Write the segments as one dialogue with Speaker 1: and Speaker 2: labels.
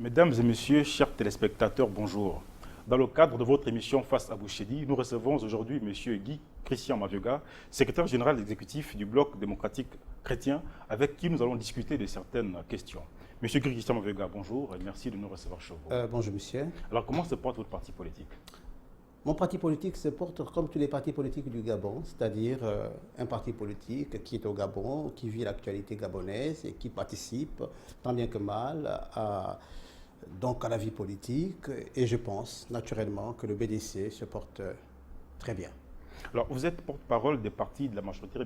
Speaker 1: Mesdames et messieurs, chers téléspectateurs, bonjour. Dans le cadre de votre émission Face à Bouchedi, nous recevons aujourd'hui M. Guy Christian Mavioga, secrétaire général exécutif du Bloc démocratique chrétien, avec qui nous allons discuter de certaines questions. M. Guy Christian Mavioga, bonjour et merci de nous recevoir chez vous.
Speaker 2: Bonjour monsieur.
Speaker 1: Alors comment se porte votre parti politique?
Speaker 2: Mon parti politique se porte comme tous les partis politiques du Gabon, c'est-à-dire un parti politique qui est au Gabon, qui vit l'actualité gabonaise et qui participe tant bien que mal donc à la vie politique. Et je pense naturellement que le BDC se porte très bien.
Speaker 1: Alors, vous êtes porte-parole des partis de la majorité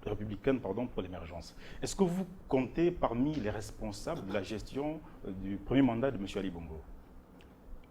Speaker 1: républicaine pour l'émergence. Est-ce que vous comptez parmi les responsables de la gestion du premier mandat de M. Ali Bongo?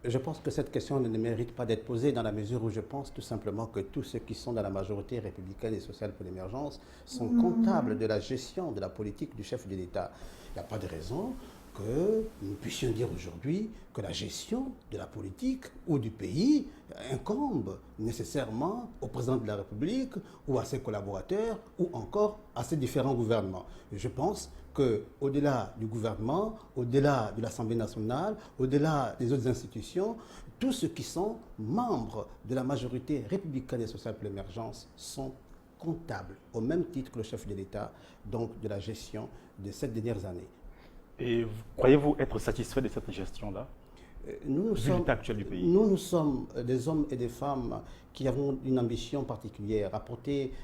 Speaker 2: Je pense que cette question ne mérite pas d'être posée dans la mesure où je pense tout simplement que tous ceux qui sont dans la majorité républicaine et sociale pour l'émergence sont comptables de la gestion de la politique du chef de l'État. Il n'y a pas de raison que nous puissions dire aujourd'hui que la gestion de la politique ou du pays incombe nécessairement au président de la République ou à ses collaborateurs ou encore à ses différents gouvernements. Je pense qu'au-delà du gouvernement, au-delà de l'Assemblée nationale, au-delà des autres institutions, tous ceux qui sont membres de la majorité républicaine et sociale pour l'émergence sont comptables, au même titre que le chef de l'État, donc de la gestion de ces dernières années.
Speaker 1: Et croyez-vous être satisfait de cette gestion-là?
Speaker 2: Nous
Speaker 1: l'état actuel du pays.
Speaker 2: Nous sommes des hommes et des femmes qui avons une ambition particulière,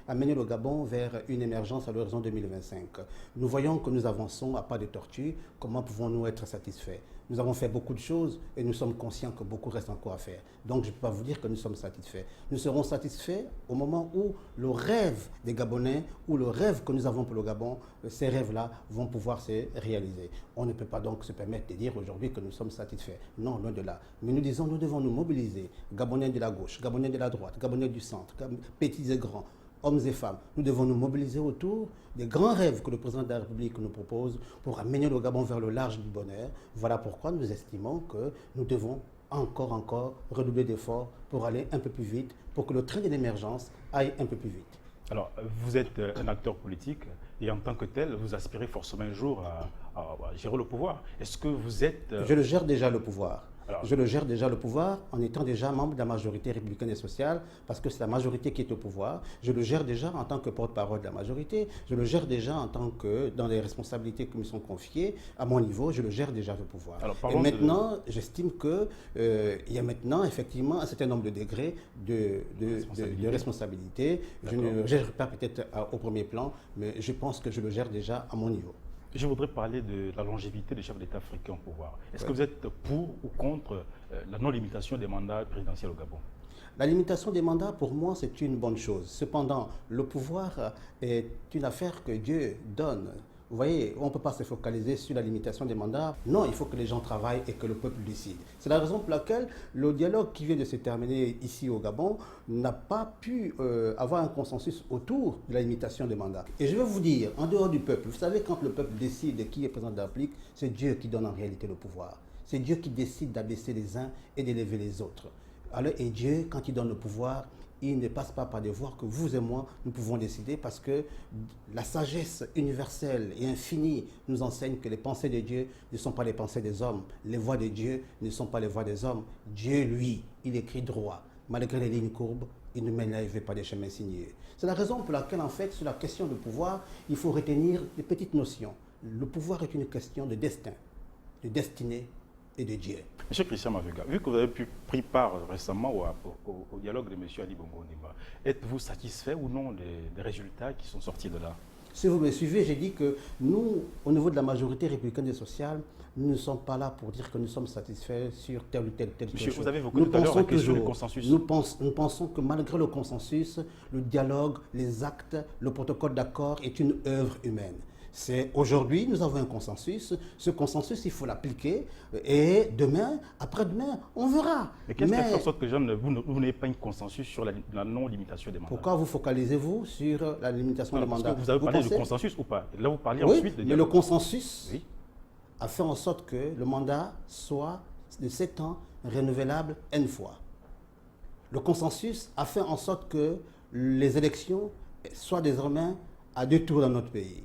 Speaker 2: à mener le Gabon vers une émergence à l'horizon 2025. Nous voyons que nous avançons à pas de tortue. Comment pouvons-nous être satisfaits? Nous avons fait beaucoup de choses et nous sommes conscients que beaucoup reste encore à faire. Donc je ne peux pas vous dire que nous sommes satisfaits. Nous serons satisfaits au moment où le rêve des Gabonais, ou le rêve que nous avons pour le Gabon, ces rêves-là vont pouvoir se réaliser. On ne peut pas donc se permettre de dire aujourd'hui que nous sommes satisfaits. Non, loin de là. Mais nous disons, nous devons nous mobiliser. Gabonais de la gauche, Gabonais de la droite, Gabonais du centre, petits et grands, hommes et femmes. Nous devons nous mobiliser autour des grands rêves que le président de la République nous propose pour amener le Gabon vers le large du bonheur. Voilà pourquoi nous estimons que nous devons encore redoubler d'efforts pour aller un peu plus vite, pour que le train de l'émergence aille un peu plus vite.
Speaker 1: Alors, vous êtes un acteur politique et en tant que tel, vous aspirez forcément un jour à gérer le pouvoir. Est-ce que vous êtes...
Speaker 2: Je le gère déjà le pouvoir. Je le gère déjà le pouvoir en étant déjà membre de la majorité républicaine et sociale, parce que c'est la majorité qui est au pouvoir. Je le gère déjà en tant que porte-parole de la majorité. Je le gère déjà en tant que, dans les responsabilités qui me sont confiées, à mon niveau, je le gère déjà le pouvoir.
Speaker 1: Alors,
Speaker 2: et maintenant, j'estime qu'il y a maintenant effectivement un certain nombre de degrés de responsabilité. Je ne le gère pas peut-être au premier plan, mais je pense que je le gère déjà à mon niveau.
Speaker 1: Je voudrais parler de la longévité des chefs d'État africains au pouvoir. Est-ce que vous êtes pour ou contre la non-limitation des mandats présidentiels au Gabon?
Speaker 2: La limitation des mandats, pour moi, c'est une bonne chose. Cependant, le pouvoir est une affaire que Dieu donne. Vous voyez, on ne peut pas se focaliser sur la limitation des mandats. Non, il faut que les gens travaillent et que le peuple décide. C'est la raison pour laquelle le dialogue qui vient de se terminer ici au Gabon n'a pas pu avoir un consensus autour de la limitation des mandats. Et je vais vous dire, en dehors du peuple, vous savez, quand le peuple décide qui est président de la République, c'est Dieu qui donne en réalité le pouvoir. C'est Dieu qui décide d'abaisser les uns et d'élever les autres. Alors, et Dieu, quand il donne le pouvoir, il ne passe pas par des voies que vous et moi, nous pouvons décider, parce que la sagesse universelle et infinie nous enseigne que les pensées de Dieu ne sont pas les pensées des hommes. Les voies de Dieu ne sont pas les voies des hommes. Dieu, lui, il écrit droit. Malgré les lignes courbes, il ne mène pas des chemins sinueux. C'est la raison pour laquelle, en fait, sur la question du pouvoir, il faut retenir des petites notions. Le pouvoir est une question de destin, de destinée et de Dieu.
Speaker 1: Monsieur Christian Mavioga, vu que vous avez pris part récemment au dialogue de M. Ali Bongo Ondimba, êtes-vous satisfait ou non des résultats qui sont sortis de là?
Speaker 2: Si vous me suivez, j'ai dit que nous, au niveau de la majorité républicaine et sociale, nous ne sommes pas là pour dire que nous sommes satisfaits sur telle ou telle
Speaker 1: Monsieur,
Speaker 2: chose.
Speaker 1: vous avez évoqué tout à l'heure la question du consensus.
Speaker 2: Nous pensons que malgré le consensus, le dialogue, les actes, le protocole d'accord est une œuvre humaine. C'est aujourd'hui, nous avons un consensus. Ce consensus, il faut l'appliquer. Et demain, après-demain, on verra.
Speaker 1: Mais qu'est-ce qui fait en sorte que vous n'avez pas un consensus sur la non-limitation des mandats?
Speaker 2: Pourquoi vous focalisez-vous sur la limitation des mandats?
Speaker 1: Vous avez parlé de consensus ou pas? Là, vous parlez
Speaker 2: oui,
Speaker 1: ensuite de dialogue.
Speaker 2: Mais le consensus
Speaker 1: oui.
Speaker 2: a fait en sorte que le mandat soit de 7 ans, renouvelable N fois. Le consensus a fait en sorte que les élections soient désormais à 2 tours dans notre pays.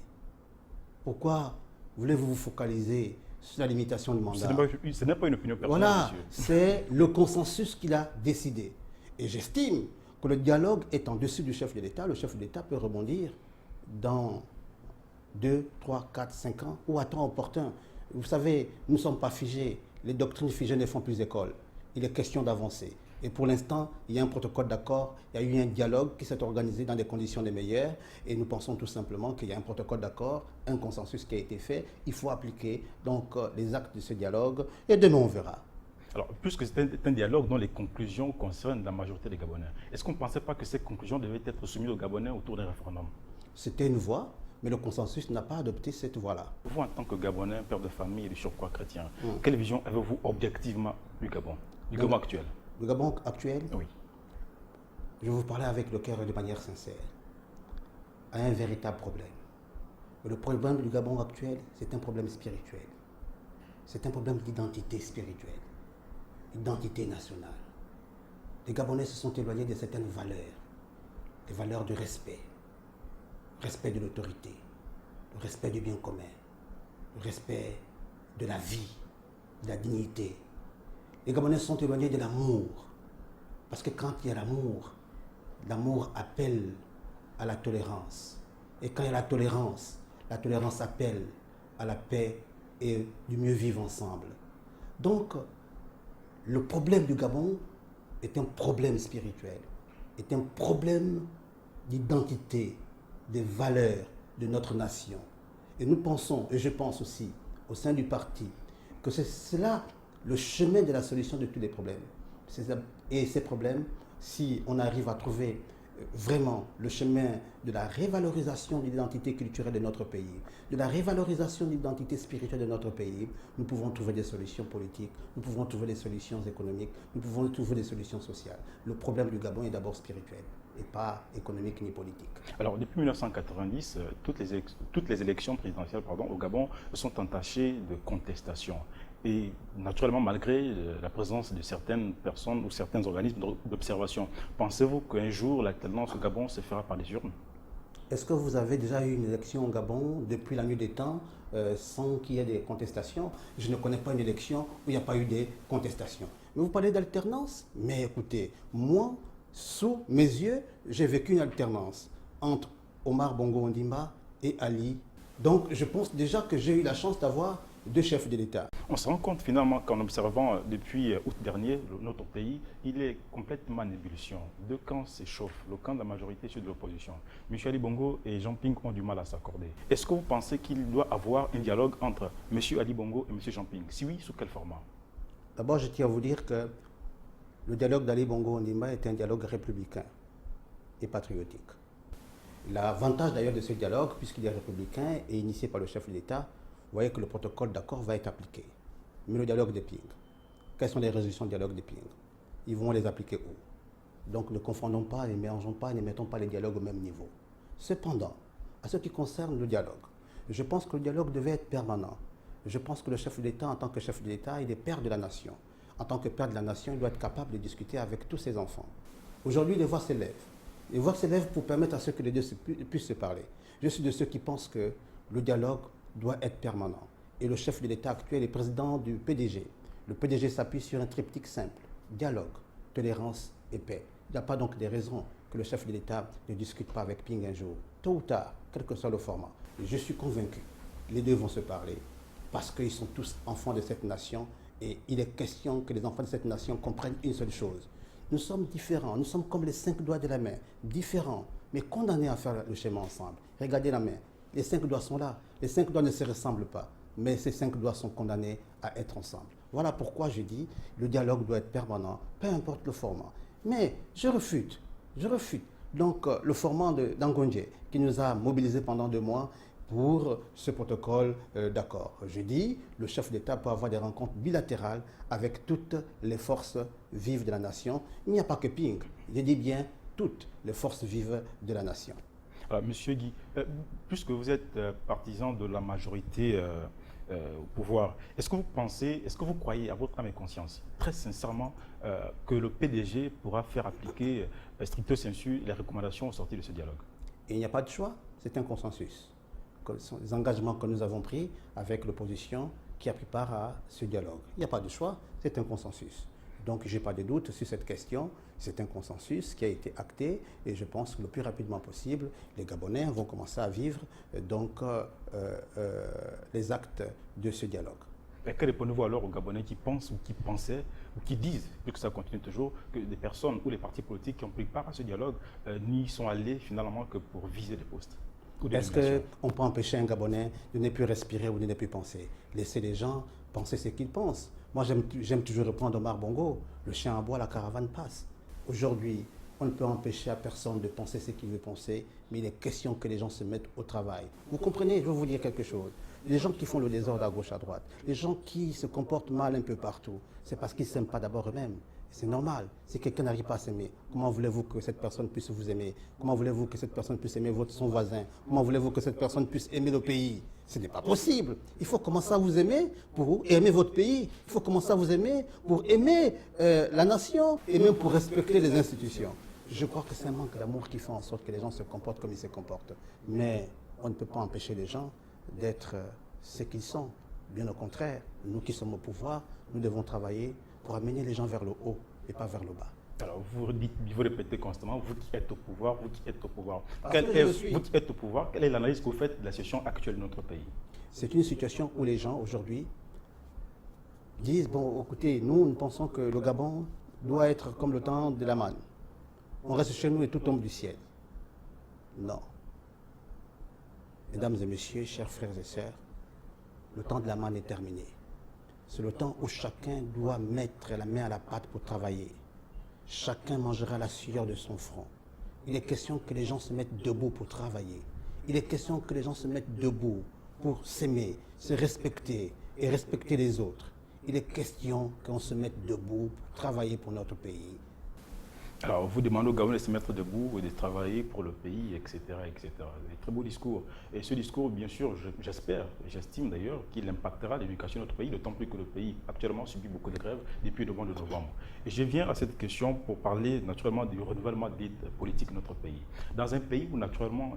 Speaker 2: Pourquoi voulez-vous vous focaliser sur la limitation du mandat.
Speaker 1: Ce n'est pas une opinion personnelle,
Speaker 2: Voilà,
Speaker 1: monsieur.
Speaker 2: c'est le consensus qu'il a décidé. Et j'estime que le dialogue est en dessus du chef de l'État. Le chef de l'État peut rebondir dans 2, 3, 4, 5 ans ou à temps opportun. Vous savez, nous ne sommes pas figés. Les doctrines figées ne font plus école. Il est question d'avancer. Et pour l'instant, il y a un protocole d'accord, il y a eu un dialogue qui s'est organisé dans des conditions les meilleures. Et nous pensons tout simplement qu'il y a un protocole d'accord, un consensus qui a été fait. Il faut appliquer donc les actes de ce dialogue. Et demain, on verra.
Speaker 1: Alors, puisque c'est un dialogue dont les conclusions concernent la majorité des Gabonais, est-ce qu'on ne pensait pas que ces conclusions devaient être soumises aux Gabonais autour d'un référendum?
Speaker 2: C'était une voie, mais le consensus n'a pas adopté cette voie-là.
Speaker 1: Vous, en tant que Gabonais, père de famille et de surcroît chrétien, quelle vision avez-vous objectivement du Gabon actuel?
Speaker 2: Le Gabon actuel,
Speaker 1: Oui.
Speaker 2: je vais vous parler avec le cœur et de manière sincère, a un véritable problème. Le problème du Gabon actuel, c'est un problème spirituel. C'est un problème d'identité spirituelle, d'identité nationale. Les Gabonais se sont éloignés de certaines valeurs, des valeurs du respect, respect de l'autorité, le respect du bien commun, le respect de la vie, de la dignité. Les Gabonais se sont éloignés de l'amour, parce que quand il y a l'amour, l'amour appelle à la tolérance. Et quand il y a la tolérance appelle à la paix et du mieux vivre ensemble. Donc, le problème du Gabon est un problème spirituel, est un problème d'identité, des valeurs de notre nation. Et nous pensons, et je pense aussi, au sein du parti, que c'est là le chemin de la solution de tous les problèmes. Et ces problèmes, si on arrive à trouver vraiment le chemin de la révalorisation de l'identité culturelle de notre pays, de la révalorisation de l'identité spirituelle de notre pays, nous pouvons trouver des solutions politiques, nous pouvons trouver des solutions économiques, nous pouvons trouver des solutions sociales. Le problème du Gabon est d'abord spirituel et pas économique ni politique.
Speaker 1: Alors, depuis 1990, toutes les élections présidentielles au Gabon sont entachées de contestations. Et naturellement, malgré la présence de certaines personnes ou certains organismes d'observation, pensez-vous qu'un jour, l'alternance au Gabon se fera par les urnes?
Speaker 2: Est-ce que vous avez déjà eu une élection au Gabon depuis la nuit des temps sans qu'il y ait des contestations? Je ne connais pas une élection où il n'y a pas eu des contestations. Mais vous parlez d'alternance? Mais écoutez, moi, sous mes yeux, j'ai vécu une alternance entre Omar Bongo Ondimba et Ali. Donc je pense déjà que j'ai eu la chance d'avoir deux chefs de l'État.
Speaker 1: On se rend compte finalement qu'en observant depuis août dernier notre pays, il est complètement en ébullition. Deux camps s'échauffent, le camp de la majorité et celui de l'opposition. M. Ali Bongo et Jean Ping ont du mal à s'accorder. Est-ce que vous pensez qu'il doit avoir un dialogue entre M. Ali Bongo et M. Jean Ping? Si oui, sous quel format?
Speaker 2: D'abord, je tiens à vous dire que le dialogue d'Ali Bongo Ondimba est un dialogue républicain et patriotique. L'avantage d'ailleurs de ce dialogue, puisqu'il est républicain et initié par le chef de l'État, vous voyez que le protocole d'accord va être appliqué. Mais le dialogue des Ping, quelles sont les résolutions du dialogue des Ping? Ils vont les appliquer où? Donc ne confondons pas, ne mélangeons pas, ne mettons pas les dialogues au même niveau. Cependant, à ce qui concerne le dialogue, je pense que le dialogue devait être permanent. Je pense que le chef de l'État, en tant que chef de l'État, il est père de la nation. En tant que père de la nation, il doit être capable de discuter avec tous ses enfants. Aujourd'hui, les voix s'élèvent. Les voix s'élèvent pour permettre à ceux que les deux puissent se parler. Je suis de ceux qui pensent que le dialogue doit être permanent. Et le chef de l'État actuel est président du PDG. Le PDG s'appuie sur un triptyque simple: dialogue, tolérance et paix. Il n'y a pas donc des raisons que le chef de l'État ne discute pas avec Ping un jour. Tôt ou tard, quel que soit le format. Et je suis convaincu, les deux vont se parler parce qu'ils sont tous enfants de cette nation et il est question que les enfants de cette nation comprennent une seule chose. Nous sommes différents, nous sommes comme les 5 doigts de la main, différents, mais condamnés à faire le chemin ensemble. Regardez la main, les 5 doigts sont là, les 5 doigts ne se ressemblent pas, mais ces 5 doigts sont condamnés à être ensemble. Voilà pourquoi je dis le dialogue doit être permanent, peu importe le format. Mais je refute. Donc le format d'Angondje qui nous a mobilisés pendant 2 mois pour ce protocole d'accord. Je dis, le chef d'État peut avoir des rencontres bilatérales avec toutes les forces vives de la nation. Il n'y a pas que Ping, je dis bien toutes les forces vives de la nation.
Speaker 1: Alors, Monsieur Guy, puisque vous êtes partisan de la majorité au pouvoir, est-ce que vous croyez à votre âme et conscience, très sincèrement, que le PDG pourra faire appliquer stricto sensu les recommandations sorties de ce dialogue?
Speaker 2: Et il n'y a pas de choix, c'est un consensus. Les engagements que nous avons pris avec l'opposition qui a pris part à ce dialogue. Il n'y a pas de choix, c'est un consensus. Donc, je n'ai pas de doute sur cette question. C'est un consensus qui a été acté et je pense que le plus rapidement possible, les Gabonais vont commencer à vivre les actes de ce dialogue.
Speaker 1: Et que répondez-vous alors aux Gabonais qui pensent ou qui pensaient ou qui disent, vu que ça continue toujours, que des personnes ou les partis politiques qui ont pris part à ce dialogue n'y sont allés finalement que pour viser des postes?
Speaker 2: Est-ce qu'on peut empêcher un Gabonais de ne plus respirer ou de ne plus penser? Laisser les gens penser ce qu'ils pensent. Moi, j'aime toujours reprendre Omar Bongo, le chien aboie, la caravane passe. Aujourd'hui, on ne peut empêcher à personne de penser ce qu'il veut penser, mais il est question que les gens se mettent au travail. Vous comprenez? Je vais vous dire quelque chose. Les gens qui font le désordre à gauche, à droite, les gens qui se comportent mal un peu partout, c'est parce qu'ils ne s'aiment pas d'abord eux-mêmes. C'est normal. Si quelqu'un n'arrive pas à s'aimer, comment voulez-vous que cette personne puisse vous aimer? Comment voulez-vous que cette personne puisse aimer son voisin? Comment voulez-vous que cette personne puisse aimer le pays? Ce n'est pas possible. Il faut commencer à vous aimer pour aimer votre pays. Il faut commencer à vous aimer pour aimer la nation et même pour respecter les institutions. Je crois que c'est un manque d'amour qui fait en sorte que les gens se comportent comme ils se comportent. Mais on ne peut pas empêcher les gens d'être ce qu'ils sont. Bien au contraire, nous qui sommes au pouvoir, nous devons travailler pour amener les gens vers le haut et pas vers le bas.
Speaker 1: Alors, vous répétez constamment, vous qui êtes au pouvoir, vous qui êtes au pouvoir.
Speaker 2: Vous
Speaker 1: qui êtes au pouvoir, quelle est l'analyse que vous faites de la situation actuelle de notre pays?
Speaker 2: C'est une situation où les gens aujourd'hui disent, bon, écoutez, nous pensons que le Gabon doit être comme le temps de la manne. On reste chez nous et tout tombe du ciel. Non. Mesdames et messieurs, chers frères et sœurs, le temps de la manne est terminé. C'est le temps où chacun doit mettre la main à la pâte pour travailler. Chacun mangera la sueur de son front. Il est question que les gens se mettent debout pour travailler. Il est question que les gens se mettent debout pour s'aimer, se respecter et respecter les autres. Il est question qu'on se mette debout pour travailler pour notre pays.
Speaker 1: Alors, vous demandez aux Gabonais de se mettre debout et de travailler pour le pays, etc., etc. Des très beaux discours. Et ce discours, bien sûr, j'espère, j'estime d'ailleurs, qu'il impactera l'éducation de notre pays, d'autant plus que le pays actuellement subit beaucoup de grèves depuis le mois de novembre. Et je viens à cette question pour parler naturellement du renouvellement de l'élite politique de notre pays. Dans un pays où naturellement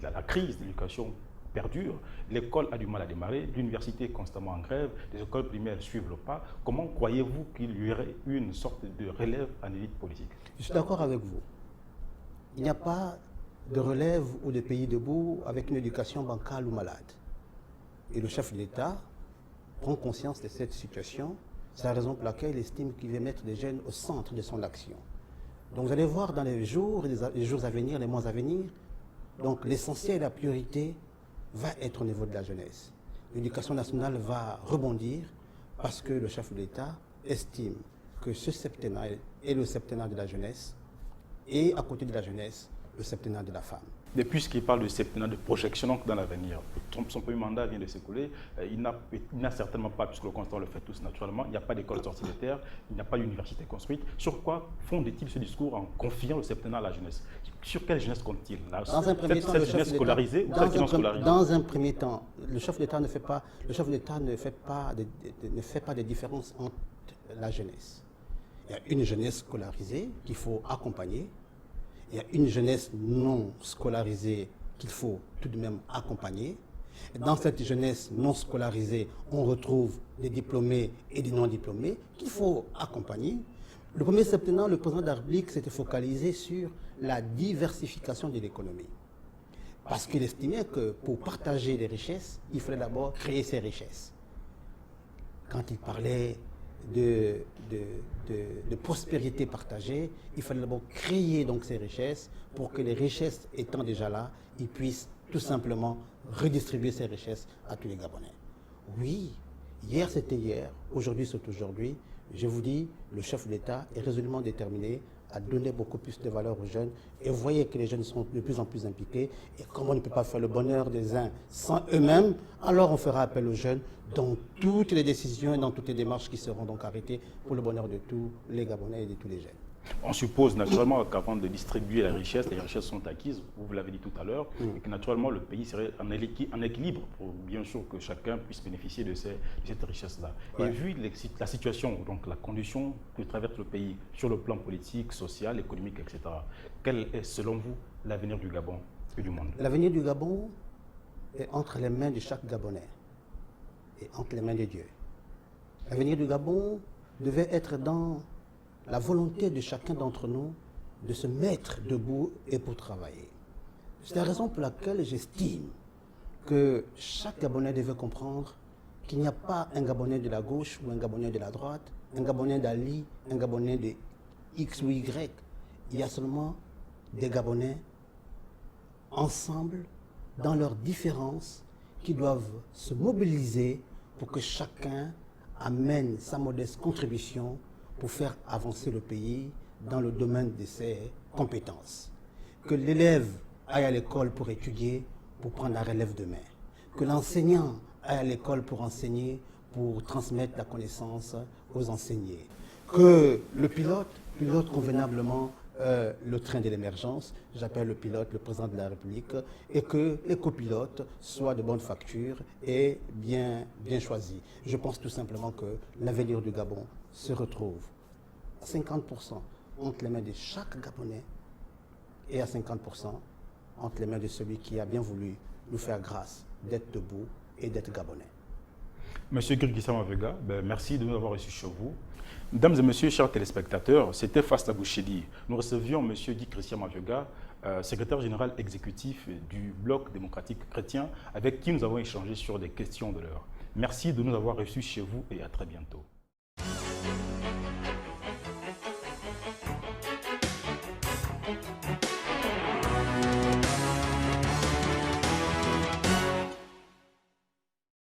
Speaker 1: la crise de l'éducation perdure, l'école a du mal à démarrer, l'université est constamment en grève, les écoles primaires suivent le pas. Comment croyez-vous qu'il y aurait une sorte de relève en élite politique?
Speaker 2: Je suis d'accord avec vous. Il n'y a pas de relève ou de pays debout avec une éducation bancale ou malade. Et le chef de l'État prend conscience de cette situation. C'est la raison pour laquelle il estime qu'il veut mettre les jeunes au centre de son action. Donc vous allez voir dans les jours à venir, les mois à venir, donc l'essentiel et la priorité va être au niveau de la jeunesse. L'éducation nationale va rebondir parce que le chef de l'État estime que ce septennat est le septennat de la jeunesse et à côté de la jeunesse, le septennat de la femme.
Speaker 1: Depuis ce qu'il parle de septennat de projection donc dans l'avenir, son premier mandat vient de s'écouler, il n'a certainement pas, puisque le constat le fait tous naturellement, il n'y a pas d'école sortie de terre, il n'y a pas d'université construite. Sur quoi fonde-t-il ce discours en confiant le septennat à la jeunesse? Sur quelle jeunesse compte-t-il?
Speaker 2: Dans un premier temps,
Speaker 1: cette jeunesse scolarisée ou celle qui non scolarisée?
Speaker 2: Dans un premier temps, le chef de l'État ne fait pas de différence entre la jeunesse. Il y a une jeunesse scolarisée qu'il faut accompagner. Il y a une jeunesse non scolarisée qu'il faut tout de même accompagner. Et dans cette jeunesse non scolarisée, on retrouve des diplômés et des non-diplômés qu'il faut accompagner. Le premier septennat, le président de la République s'était focalisé sur la diversification de l'économie. Parce qu'il estimait que pour partager les richesses, il fallait d'abord créer ces richesses. Quand il parlait de prospérité partagée, il fallait d'abord créer donc ces richesses pour que les richesses étant déjà là, ils puissent tout simplement redistribuer ces richesses à tous les Gabonais. Oui, hier c'était hier, aujourd'hui c'est aujourd'hui. Je vous dis, le chef de l'État est résolument déterminé à donner beaucoup plus de valeur aux jeunes. Et vous voyez que les jeunes sont de plus en plus impliqués. Et comme on ne peut pas faire le bonheur des uns sans eux-mêmes, alors on fera appel aux jeunes dans toutes les décisions et dans toutes les démarches qui seront donc arrêtées pour le bonheur de tous les Gabonais et de tous les jeunes.
Speaker 1: On suppose naturellement qu'avant de distribuer les richesses sont acquises, vous l'avez dit tout à l'heure, et que naturellement le pays serait en équilibre pour bien sûr que chacun puisse bénéficier de cette richesse-là. Ouais. Et vu la situation, donc la condition que traverse le pays sur le plan politique, social, économique, etc., quel est selon vous l'avenir du Gabon et du monde?
Speaker 2: L'avenir du Gabon est entre les mains de chaque Gabonais. est entre les mains de Dieu. L'avenir du Gabon devait être dans la volonté de chacun d'entre nous de se mettre debout et pour travailler. C'est la raison pour laquelle j'estime que chaque Gabonais devait comprendre qu'il n'y a pas un Gabonais de la gauche ou un Gabonais de la droite, un Gabonais d'Ali, un Gabonais de X ou Y. Il y a seulement des Gabonais ensemble, dans leurs différences, qui doivent se mobiliser pour que chacun amène sa modeste contribution pour faire avancer le pays dans le domaine de ses compétences. Que l'élève aille à l'école pour étudier, pour prendre la relève demain. Que l'enseignant aille à l'école pour enseigner, pour transmettre la connaissance aux enseignés. Que le pilote convenablement le train de l'émergence, j'appelle le pilote le président de la République, et que les copilotes soient de bonne facture et bien choisis. Je pense tout simplement que l'avenir du Gabon se retrouve à 50% entre les mains de chaque Gabonais et à 50% entre les mains de celui qui a bien voulu nous faire grâce d'être debout et d'être Gabonais.
Speaker 1: Monsieur Guy Mavyoga, merci de nous avoir reçus chez vous. Mesdames et messieurs, chers téléspectateurs, c'était Face à Bouchedi. Nous recevions monsieur Guy Mavyoga, secrétaire général exécutif du Bloc démocratique chrétien, avec qui nous avons échangé sur des questions de l'heure. Merci de nous avoir reçus chez vous et à très bientôt.